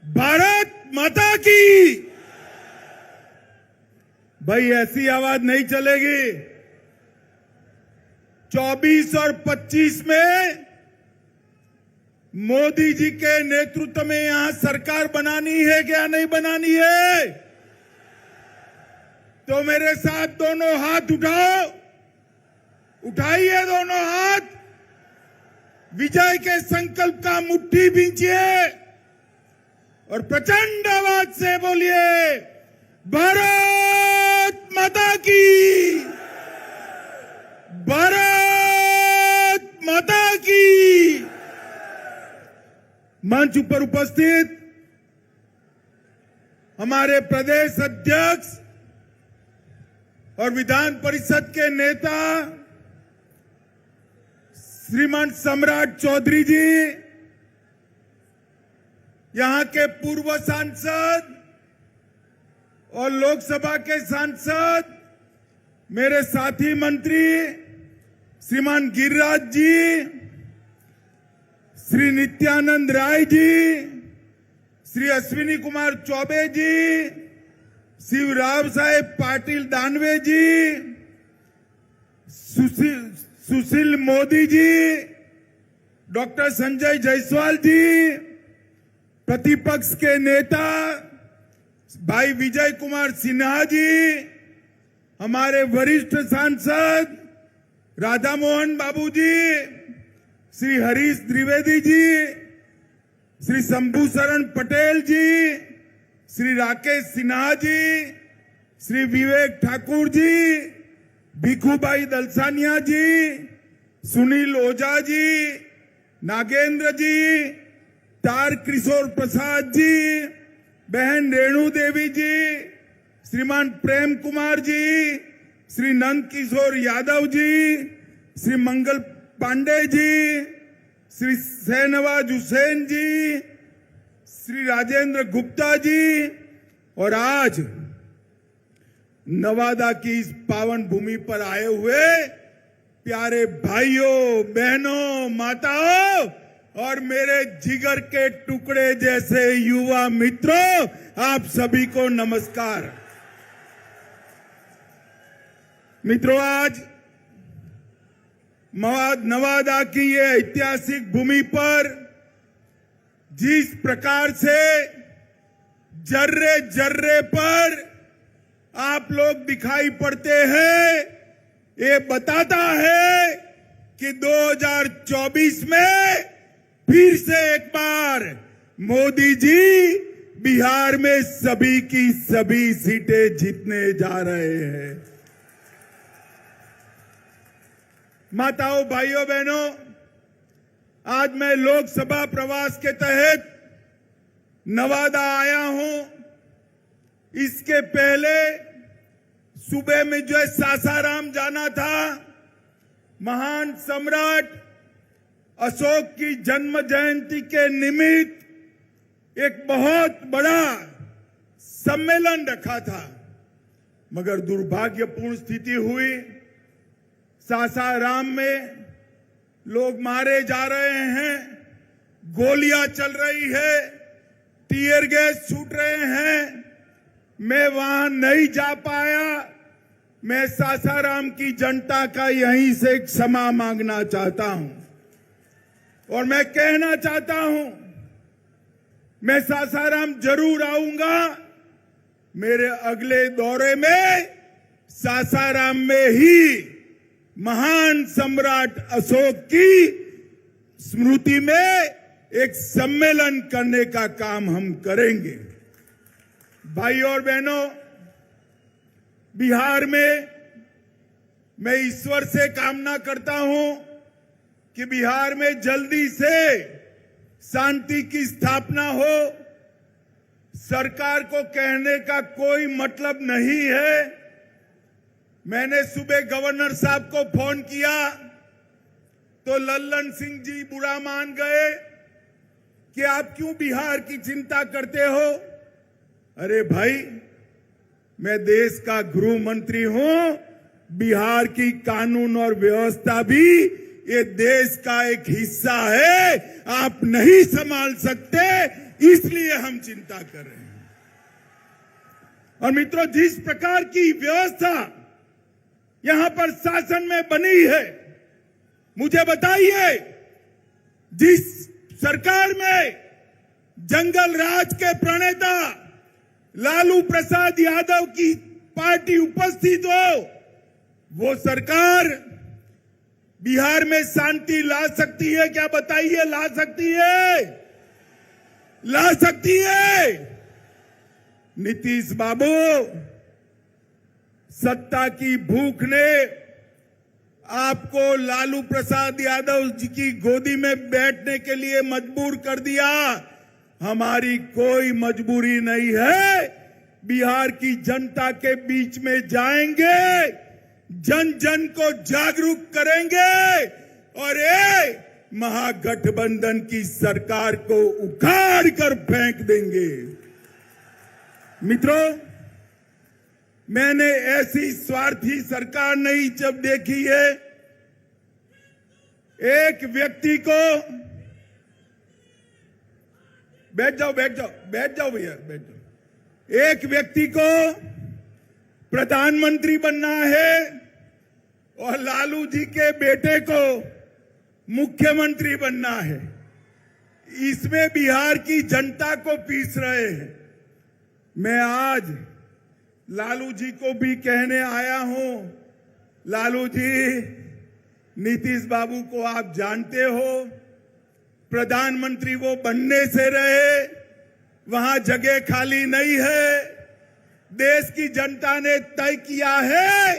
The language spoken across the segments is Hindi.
भारत माता की। भाई ऐसी आवाज नहीं चलेगी। 24 और 25 में मोदी जी के नेतृत्व में यहां सरकार बनानी है क्या नहीं बनानी है? तो मेरे साथ दोनों हाथ उठाओ, उठाइए दोनों हाथ, विजय के संकल्प का मुट्ठी भींचिए और प्रचंड आवाज से बोलिए, भारत माता की, भारत माता की। मंच पर उपस्थित हमारे प्रदेश अध्यक्ष और विधान परिषद के नेता श्रीमान सम्राट चौधरी जी, यहां के पूर्व सांसद और लोकसभा के सांसद, मेरे साथी मंत्री श्रीमान गिरिराज जी, श्री नित्यानंद राय जी, श्री अश्विनी कुमार चौबे जी, श्री राव साहेब पाटिल दानवे जी, सुशील मोदी जी, डॉक्टर संजय जायसवाल जी, प्रतिपक्ष के नेता भाई विजय कुमार सिन्हा जी, हमारे वरिष्ठ सांसद राधा मोहन बाबू जी, श्री हरीश द्विवेदी जी, श्री शंभू शरण पटेल जी, श्री राकेश सिन्हा जी, श्री विवेक ठाकुर जी, भिखुभाई दलसानिया जी, सुनील ओझा जी, नागेंद्र जी, तार किशोर प्रसाद जी, बहन रेणु देवी जी, श्रीमान प्रेम कुमार जी, श्री नंद किशोर यादव जी, श्री मंगल पांडे जी, श्री शहनवाज हुसैन जी, श्री राजेंद्र गुप्ता जी, और आज नवादा की इस पावन भूमि पर आए हुए प्यारे भाइयों, बहनों, माताओं और मेरे जिगर के टुकड़े जैसे युवा मित्रों, आप सभी को नमस्कार। मित्रों, आज नवादा की ये ऐतिहासिक भूमि पर जिस प्रकार से जर्रे जर्रे पर आप लोग दिखाई पड़ते हैं, ये बताता है कि 2024 में फिर से एक बार मोदी जी बिहार में सभी की सभी सीटें जीतने जा रहे हैं। माताओं, भाइयों, बहनों, आज मैं लोकसभा प्रवास के तहत नवादा आया हूं। इसके पहले सुबह में जो सासाराम जाना था, महान सम्राट अशोक की जन्म जयंती के निमित्त एक बहुत बड़ा सम्मेलन रखा था, मगर दुर्भाग्यपूर्ण स्थिति हुई। सासाराम में लोग मारे जा रहे हैं, गोलियां चल रही है, टीयर गैस छूट रहे हैं। मैं वहां नहीं जा पाया। मैं सासाराम की जनता का यहीं से क्षमा मांगना चाहता हूं और मैं कहना चाहता हूं, मैं सासाराम जरूर आऊंगा। मेरे अगले दौरे में सासाराम में ही महान सम्राट अशोक की स्मृति में एक सम्मेलन करने का काम हम करेंगे। भाइयों और बहनों, बिहार में मैं ईश्वर से कामना करता हूं कि बिहार में जल्दी से शांति की स्थापना हो। सरकार को कहने का कोई मतलब नहीं है। मैंने सुबह गवर्नर साहब को फोन किया तो लल्लन सिंह जी बुरा मान गए कि आप क्यों बिहार की चिंता करते हो। अरे भाई, मैं देश का गृह मंत्री हूं। बिहार की कानून और व्यवस्था भी ये देश का एक हिस्सा है। आप नहीं संभाल सकते इसलिए हम चिंता कर रहे हैं। और मित्रों, जिस प्रकार की व्यवस्था यहां पर शासन में बनी है, मुझे बताइए, जिस सरकार में जंगल राज के प्रणेता लालू प्रसाद यादव की पार्टी उपस्थित हो, वो सरकार बिहार में शांति ला सकती है क्या? बताइए, ला सकती है? ला सकती है? नीतीश बाबू, सत्ता की भूख ने आपको लालू प्रसाद यादव जी की गोदी में बैठने के लिए मजबूर कर दिया। हमारी कोई मजबूरी नहीं है। बिहार की जनता के बीच में जाएंगे, जन जन को जागरूक करेंगे और ये महागठबंधन की सरकार को उखाड़ कर फेंक देंगे। मित्रों, मैंने ऐसी स्वार्थी सरकार नहीं जब देखी है। एक व्यक्ति को, बैठ जाओ भैया, बैठ जाओ। एक व्यक्ति को प्रधानमंत्री बनना है और लालू जी के बेटे को मुख्यमंत्री बनना है। इसमें बिहार की जनता को पीस रहे हैं। मैं आज लालू जी को भी कहने आया हूं, लालू जी, नीतीश बाबू को आप जानते हो, प्रधानमंत्री वो बनने से रहे, वहां जगह खाली नहीं है। देश की जनता ने तय किया है,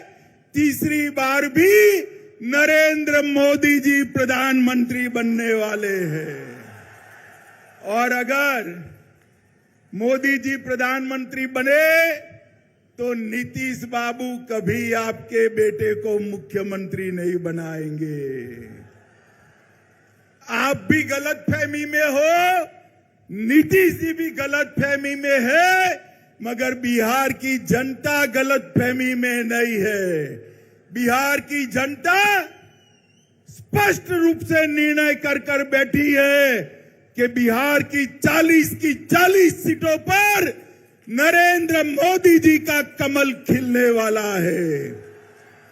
तीसरी बार भी नरेंद्र मोदी जी प्रधानमंत्री बनने वाले हैं। और अगर मोदी जी प्रधानमंत्री बने तो नीतीश बाबू कभी आपके बेटे को मुख्यमंत्री नहीं बनाएंगे। आप भी गलतफहमी में हो, नीतीश जी भी गलतफहमी में है, मगर बिहार की जनता गलतफहमी में नहीं है। बिहार की जनता स्पष्ट रूप से निर्णय कर बैठी है कि बिहार की 40 सीटों पर नरेंद्र मोदी जी का कमल खिलने वाला है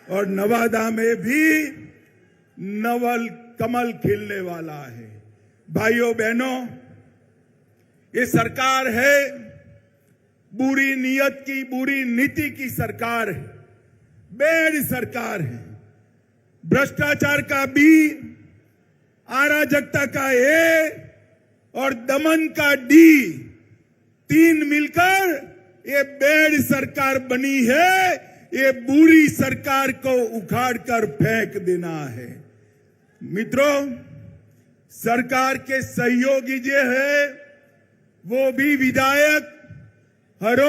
और नवादा में भी नवल कमल खिलने वाला है। भाइयों बहनों, ये सरकार है बुरी नीयत की, बुरी नीति की सरकार है, बेड़ सरकार है। भ्रष्टाचार का बी, अराजकता का ए और दमन का डी, तीन मिलकर ये बेड़ सरकार बनी है। ये बुरी सरकार को उखाड़ कर फेंक देना है। मित्रों, सरकार के सहयोगी जो है वो भी विधायक हर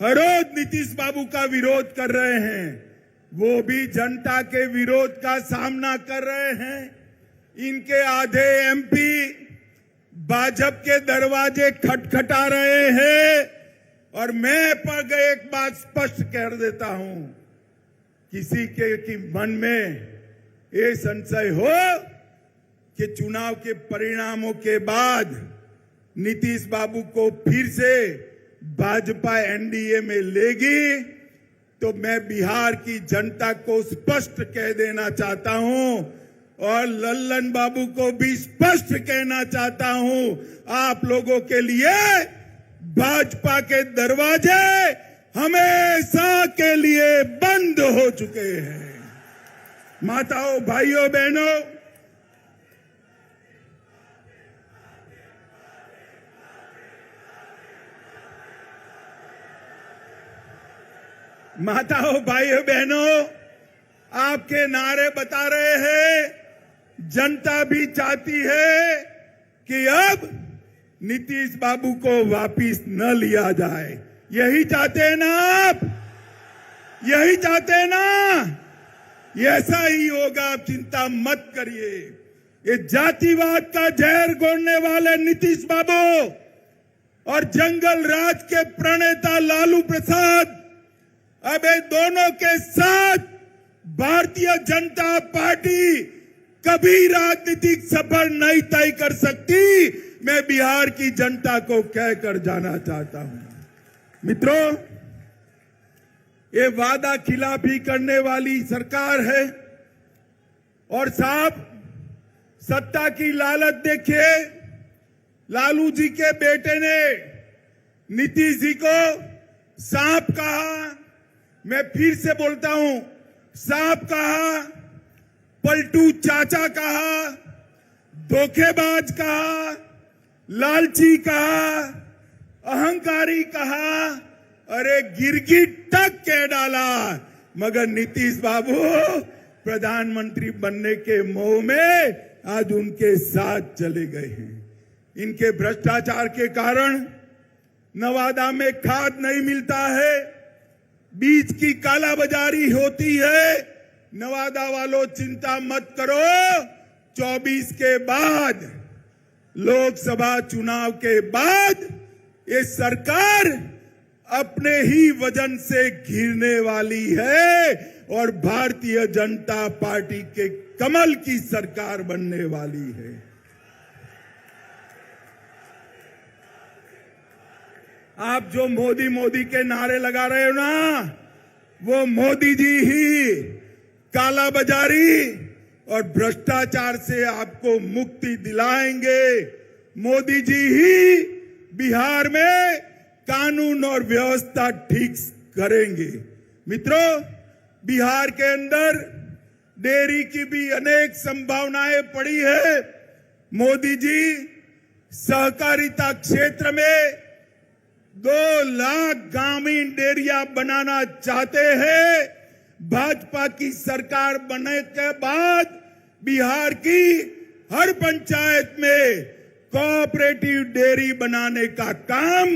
रोज नीतीश बाबू का विरोध कर रहे हैं। वो भी जनता के विरोध का सामना कर रहे हैं। इनके आधे एमपी भाजपा के दरवाजे खटखटा रहे हैं। और मैं एक बात स्पष्ट कर देता हूं, किसी के मन में ये संशय हो कि चुनाव के परिणामों के बाद नीतीश बाबू को फिर से भाजपा एनडीए में लेगी, तो मैं बिहार की जनता को स्पष्ट कह देना चाहता हूं और लल्लन बाबू को भी स्पष्ट कहना चाहता हूं, आप लोगों के लिए भाजपा के दरवाजे हमेशा के लिए बंद हो चुके हैं। माताओं, भाइयों, बहनों, आपके नारे बता रहे हैं। जनता भी चाहती है कि अब नीतीश बाबू को वापिस न लिया जाए। यही चाहते हैं ना आप? यही चाहते हैं ना? ऐसा ही होगा, आप चिंता मत करिए। ये जातिवाद का जहर घोलने वाले नीतीश बाबू और जंगल राज के प्रणेता लालू प्रसाद अब ये दोनों के साथ भारतीय जनता पार्टी कभी राजनीतिक सफर नहीं तय कर सकती। मैं बिहार की जनता को कहकर जाना चाहता हूं। मित्रों, ये वादा खिलाफी करने वाली सरकार है और साहब सत्ता की लालच देखिए। लालू जी के बेटे ने नीतीश जी को सांप कहा, मैं फिर से बोलता हूं, सांप कहा, पलटू चाचा कहा, धोखेबाज कहा, लालची कहा, अहंकारी कहा, अरे गिरगिट तक कह डाला। मगर नीतीश बाबू प्रधानमंत्री बनने के मोह में आज उनके साथ चले गए हैं। इनके भ्रष्टाचार के कारण नवादा में खाद नहीं मिलता है, बीज की कालाबाजारी होती है। नवादा वालों चिंता मत करो, 24 के बाद, लोकसभा चुनाव के बाद ये सरकार अपने ही वजन से घिरने वाली है और भारतीय जनता पार्टी के कमल की सरकार बनने वाली है। आप जो मोदी मोदी के नारे लगा रहे हो ना, वो मोदी जी ही कालाबाजारी और भ्रष्टाचार से आपको मुक्ति दिलाएंगे। मोदी जी ही बिहार में कानून और व्यवस्था ठीक करेंगे। मित्रों, बिहार के अंदर डेयरी की भी अनेक संभावनाएं पड़ी है। मोदी जी सहकारिता क्षेत्र में 2 लाख ग्रामीण डेयरिया बनाना चाहते हैं। भाजपा की सरकार बनने के बाद बिहार की हर पंचायत में कोऑपरेटिव डेयरी बनाने का काम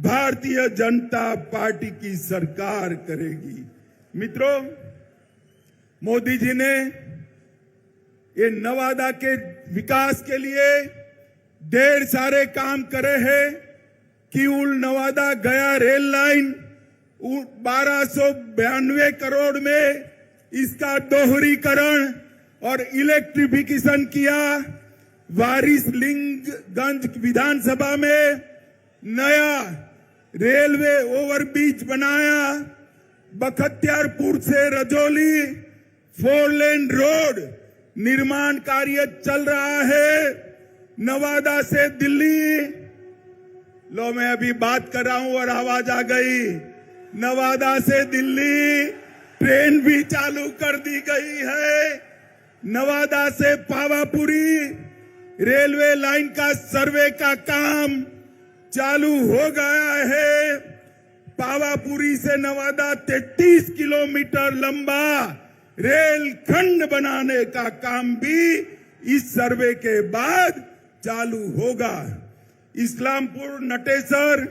भारतीय जनता पार्टी की सरकार करेगी। मित्रों, मोदी जी ने ये नवादा के विकास के लिए ढेर सारे काम करे हैं। किऊल नवादा गया रेल लाइन 1292 करोड़ में इसका दोहरीकरण और इलेक्ट्रिफिकेशन किया। वारिसलिंगगंज विधानसभा में नया रेलवे ओवरब्रिज बनाया। बख्तियारपुर से रजौली 4 लेन रोड निर्माण कार्य चल रहा है। नवादा से दिल्ली, लो मैं अभी बात कर रहा हूं और आवाज आ गई, नवादा से दिल्ली ट्रेन भी चालू कर दी गई है। नवादा से पावापुरी रेलवे लाइन का सर्वे का काम चालू हो गया है। पावापुरी से नवादा 33 किलोमीटर लंबा रेल खंड बनाने का काम भी इस सर्वे के बाद चालू होगा। इस्लामपुर नटेसर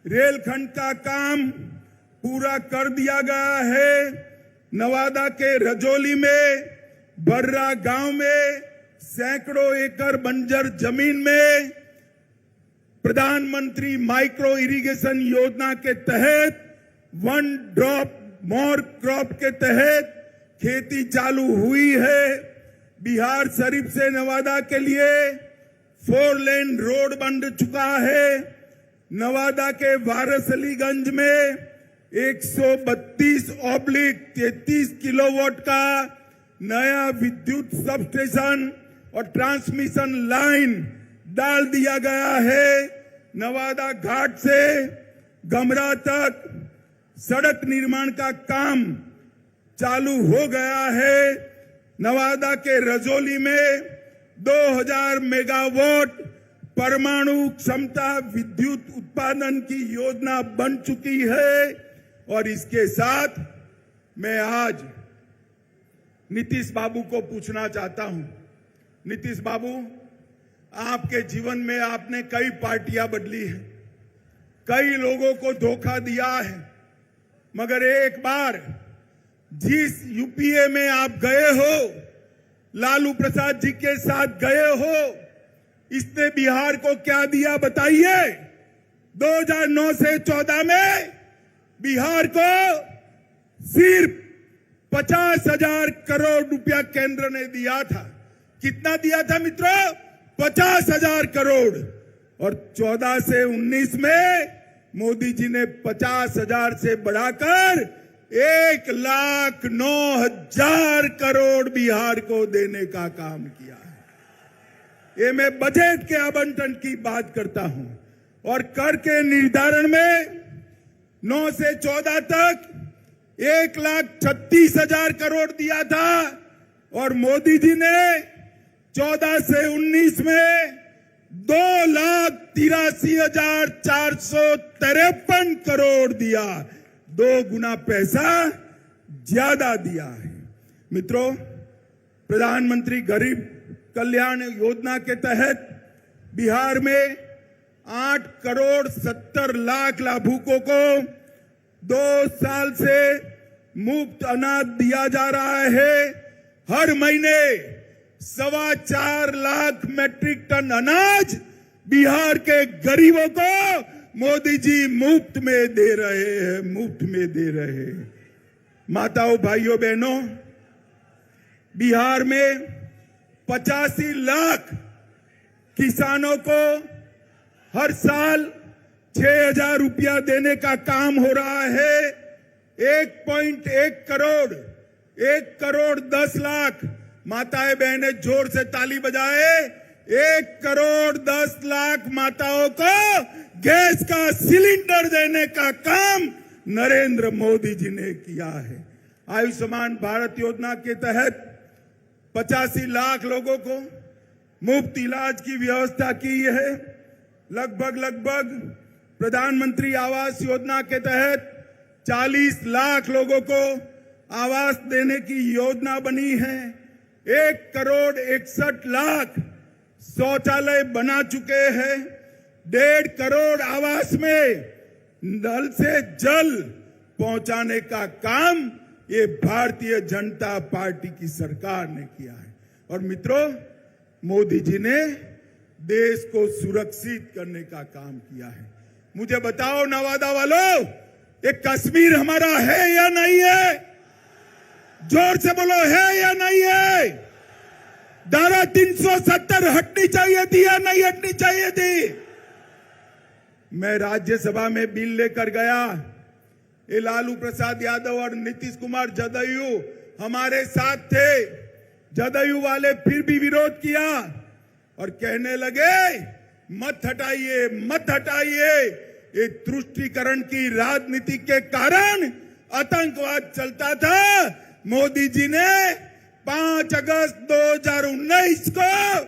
रेलखंड का काम पूरा कर दिया गया है। नवादा के रजौली में बर्रा गांव में सैकड़ों एकड़ बंजर जमीन में प्रधानमंत्री माइक्रो इरिगेशन योजना के तहत 1 ड्रॉप मोर क्रॉप के तहत खेती चालू हुई है। बिहार शरीफ से नवादा के लिए 4 लेन रोड बन चुका है। नवादा के वारसलीगंज में 132/33 किलोवाट का नया विद्युत सबस्टेशन और ट्रांसमिशन लाइन डाल दिया गया है। नवादा घाट से गमरा तक सड़क निर्माण का काम चालू हो गया है। नवादा के रजौली में 2000 मेगावाट परमाणु क्षमता विद्युत उत्पादन की योजना बन चुकी है। और इसके साथ मैं आज नीतीश बाबू को पूछना चाहता हूं, नीतीश बाबू, आपके जीवन में आपने कई पार्टियां बदली है, कई लोगों को धोखा दिया है, मगर एक बार जिस यूपीए में आप गए हो, लालू प्रसाद जी के साथ गए हो, इसने बिहार को क्या दिया बताइए। 2009 से 14 में बिहार को सिर्फ 50,000 करोड़ रुपया केंद्र ने दिया था। कितना दिया था मित्रों? 50,000 करोड़ और 14 से 19 में मोदी जी ने 50,000 से बढ़ाकर 1,09,000 करोड़ बिहार को देने का काम किया है। ये मैं बजट के आवंटन की बात करता हूं और कर के निर्धारण में 9 से 14 तक 1,36,000 करोड़ दिया था और मोदी जी ने 14 से 19 में 2,83,453 करोड़ दिया, 2 गुना पैसा ज्यादा दिया है। मित्रों, प्रधानमंत्री गरीब कल्याण योजना के तहत बिहार में 8 करोड़ 70 लाख लाभुकों को 2 साल से मुफ्त अनाज दिया जा रहा है। हर महीने 4.25 लाख मैट्रिक टन अनाज बिहार के गरीबों को मोदी जी मुफ्त में दे रहे हैं, मुफ्त में दे रहे हैं। माताओं, भाइयों, बहनों, बिहार में 85 लाख किसानों को हर साल 6,000 रुपया देने का काम हो रहा है। 1.1 करोड़ 10 लाख माताएं बहनें जोर से ताली बजाए। 1 करोड़ 10 लाख माताओं को गैस का सिलेंडर देने का काम नरेंद्र मोदी जी ने किया है। आयुष्मान भारत योजना के तहत 85 लाख लोगों को मुफ्त इलाज की व्यवस्था की है। लगभग प्रधानमंत्री आवास योजना के तहत 40 लाख लोगों को आवास देने की योजना बनी है। 1 करोड़ 61 लाख शौचालय बना चुके हैं। 1.5 करोड़ आवास में नल से जल पहुंचाने का काम ये भारतीय जनता पार्टी की सरकार ने किया है। और मित्रों, मोदी जी ने देश को सुरक्षित करने का काम किया है। मुझे बताओ नवादा वालों, ये कश्मीर हमारा है या नहीं है? जोर से बोलो, है या नहीं है? धारा 370 हटनी चाहिए थी या नहीं हटनी चाहिए थी? मैं राज्यसभा में बिल लेकर गया। ये लालू प्रसाद यादव और नीतीश कुमार जदयू हमारे साथ थे। जदयू वाले फिर भी विरोध किया और कहने लगे मत हटाइए, मत हटाइए। ये तुष्टीकरण की राजनीति के कारण आतंकवाद चलता था। मोदी जी ने 5 अगस्त 2019 को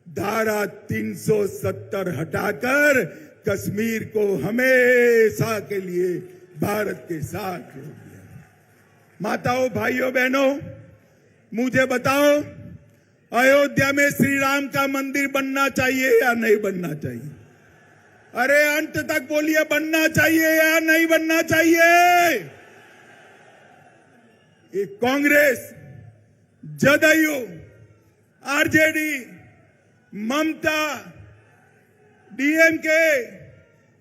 धारा 370 हटाकर कश्मीर को हमेशा के लिए भारत के साथ जोड़ दिया। माताओं, भाइयों, बहनों, मुझे बताओ, अयोध्या में श्री राम का मंदिर बनना चाहिए या नहीं बनना चाहिए? अरे अंत तक बोलिए, बनना चाहिए या नहीं बनना चाहिए? ये कांग्रेस, जदयू, आरजेडी, ममता, डीएमके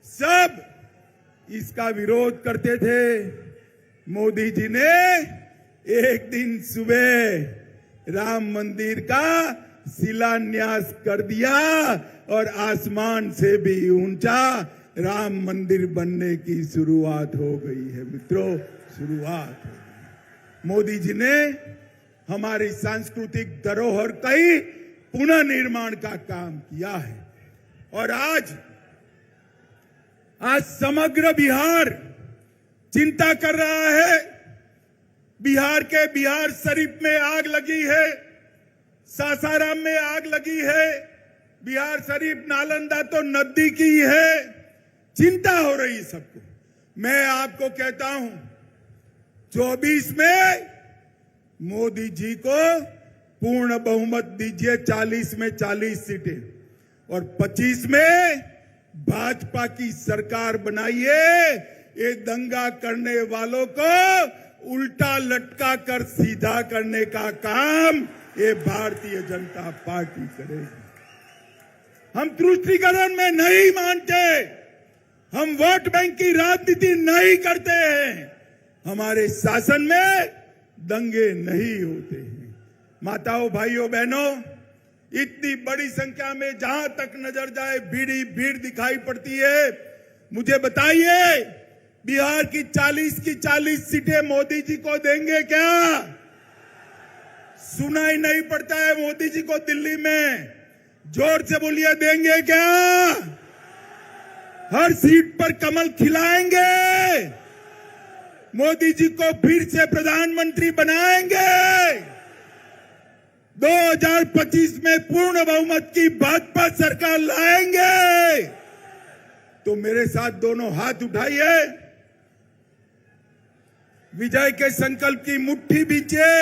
सब इसका विरोध करते थे। मोदी जी ने एक दिन सुबह राम मंदिर का शिलान्यास कर दिया और आसमान से भी ऊंचा राम मंदिर बनने की शुरुआत हो गई है। मित्रों, शुरुआत हो गई। मोदी जी ने हमारी सांस्कृतिक धरोहर का ही पुनर्निर्माण का काम किया है और आज समग्र बिहार चिंता कर रहा है। बिहार के बिहार शरीफ में आग लगी है, सासाराम में आग लगी है। बिहार शरीफ नालंदा तो नजदीकी है। चिंता हो रही सबको। मैं आपको कहता हूं, 24 में मोदी जी को पूर्ण बहुमत दीजिए, 40 में 40 सीटें और 25 में भाजपा की सरकार बनाइए। ये दंगा करने वालों को उल्टा लटका कर सीधा करने का काम ये भारतीय जनता पार्टी करेगी। हम तुष्टीकरण में नहीं मानते, हम वोट बैंक की राजनीति नहीं करते हैं। हमारे शासन में दंगे नहीं होते हैं। माताओं, भाइयों, बहनों, इतनी बड़ी संख्या में जहां तक नजर जाए भीड़ ही भीड़ दिखाई पड़ती है। मुझे बताइए, बिहार की 40 सीटें मोदी जी को देंगे क्या? सुनाई नहीं पड़ता है मोदी जी को दिल्ली में? जोर से बोलिए, देंगे क्या? हर सीट पर कमल खिलाएंगे, मोदी जी को फिर से प्रधानमंत्री बनाएंगे, 2025 में पूर्ण बहुमत की भाजपा सरकार लाएंगे। तो मेरे साथ दोनों हाथ उठाइए, विजय के संकल्प की मुट्ठी बीचे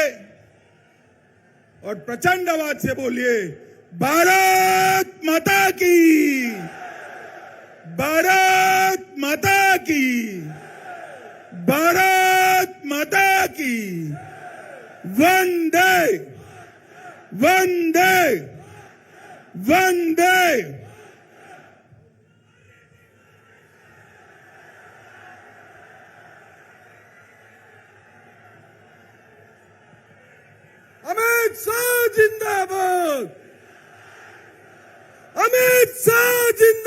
और प्रचंड आवाज से बोलिए, भारत माता की, भारत माता की, भारत माता की, वंदे वंदे वंदे। अमित शाह जिंदाबाद, अमित शाह जिंदाबाद।